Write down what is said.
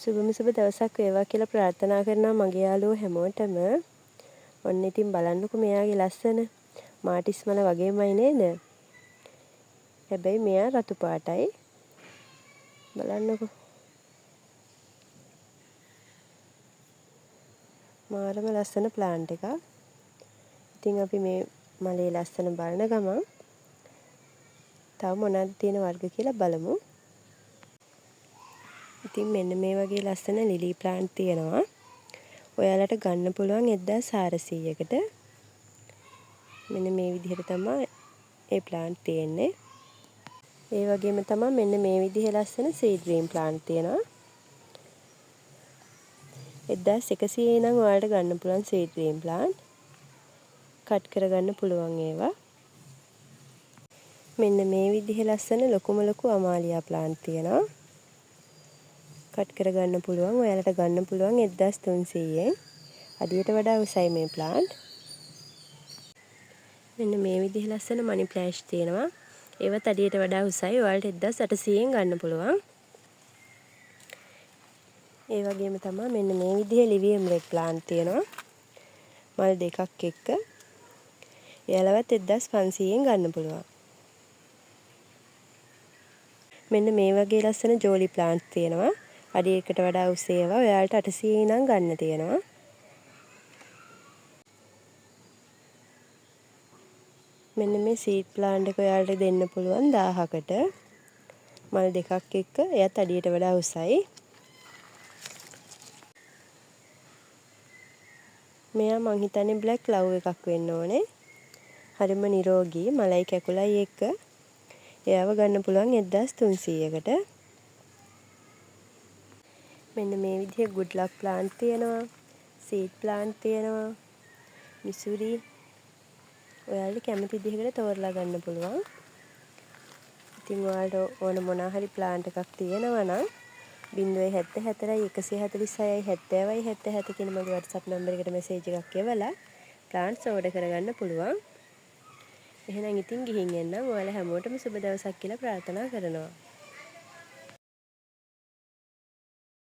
සුබම සුබ දවසක් වේවා කියලා ප්‍රාර්ථනා කරනවා මගේ යාළුවෝ හැමෝටම. ඔන්න ඉතින් බලන්නකො මෙයාගේ ලස්සන මාටිස්මල වගේමයි නේද? හැබැයි මෙයා රතු පාටයි. බලන්නකො. මාරම ලස්සන ප්ලාන්ට් එකක්. ඉතින් අපි මේ මලේ ලස්සන බලන ගමන් තව මොනවද තියෙන වර්ග කියලා බලමු. ඉතින් මෙන්න මේ වගේ ලස්සන ලිලි ප්ලාන්ට් තියෙනවා. ඔයාලට ගන්න පුළුවන් 1400කට. මෙන්න මේ විදිහට තමයි ඒ ප්ලාන්ට් තියෙන්නේ. ඒ වගේම තමයි මෙන්න මේ විදිහේ ලස්සන සී ග්‍රීන් ප්ලාන්ට් තියෙනවා. 1100 නම් ඔයාලට ගන්න පුළුවන් සී ග්‍රීන් ප්ලාන්ට්. කට් කරගන්න පුළුවන් ඒවා. මෙන්න මේ විදිහේ ලස්සන ලොකුම ලොකු අමාලියා ප්ලාන්ට් තියෙනවා. කට් කරගන්න පුළුවන්. ඔයාලට ගන්න පුළුවන් 1300ෙන්. අඩියට වඩා උසයි මේ ප්ලාන්ට්. මෙන්න මේ විදිහේ ලස්සන මනි ප්ලාන්ට්ස් තියෙනවා. ඒවත් අඩියට වඩා උසයි. ඔයාලට 1800ෙන් ගන්න පුළුවන්. ඒ වගේම තමයි මෙන්න මේ විදිහේ ලිවියම් රෙඩ් ප්ලාන්ට් තියෙනවා. මල් දෙකක් එක්ක. එයාලවත් 1500ෙන් ගන්න පුළුවන්. මෙන්න මේ වගේ ලස්සන ජෝලි ප්ලාන්ට් තියෙනවා. අඩියකට වඩා උස ඒවා ඔයාලට 800 ඉඳන් ගන්න තියෙනවා. මෙන්න මේ සීඩ් ප්ලාන්ට් එක ඔයාලට දෙන්න පුළුවන් 1000කට. මල් දෙකක් එක්ක එයත් අඩියට වඩා උසයි. මෙයා මං හිතන්නේ බ්ලැක් ලව් එකක් වෙන්න ඕනේ. හරිම නිරෝගී මලයි කැකුලයි එක්ක එයාව ගන්න පුළුවන් 1300කට. මෙන්න මේ විදිහේ good luck plant තියෙනවා. seed plant තියෙනවා. මිසුරි ඔයාලට කැමති විදිහකට තෝරලා ගන්න පුළුවන්. ඉතින් ඔයාලට ඕන මොනවා හරි plant එකක් තියෙනවා නම් 074 146 70 77 කියන මගේ WhatsApp නම්බර් එකට මැසේජ් එකක් එවලා plants order කරගන්න පුළුවන්. එහෙනම් ඉතින් ගිහින් එන්නම්. ඔයාලා හැමෝටම සුබ දවසක් කියලා ප්‍රාර්ථනා කරනවා.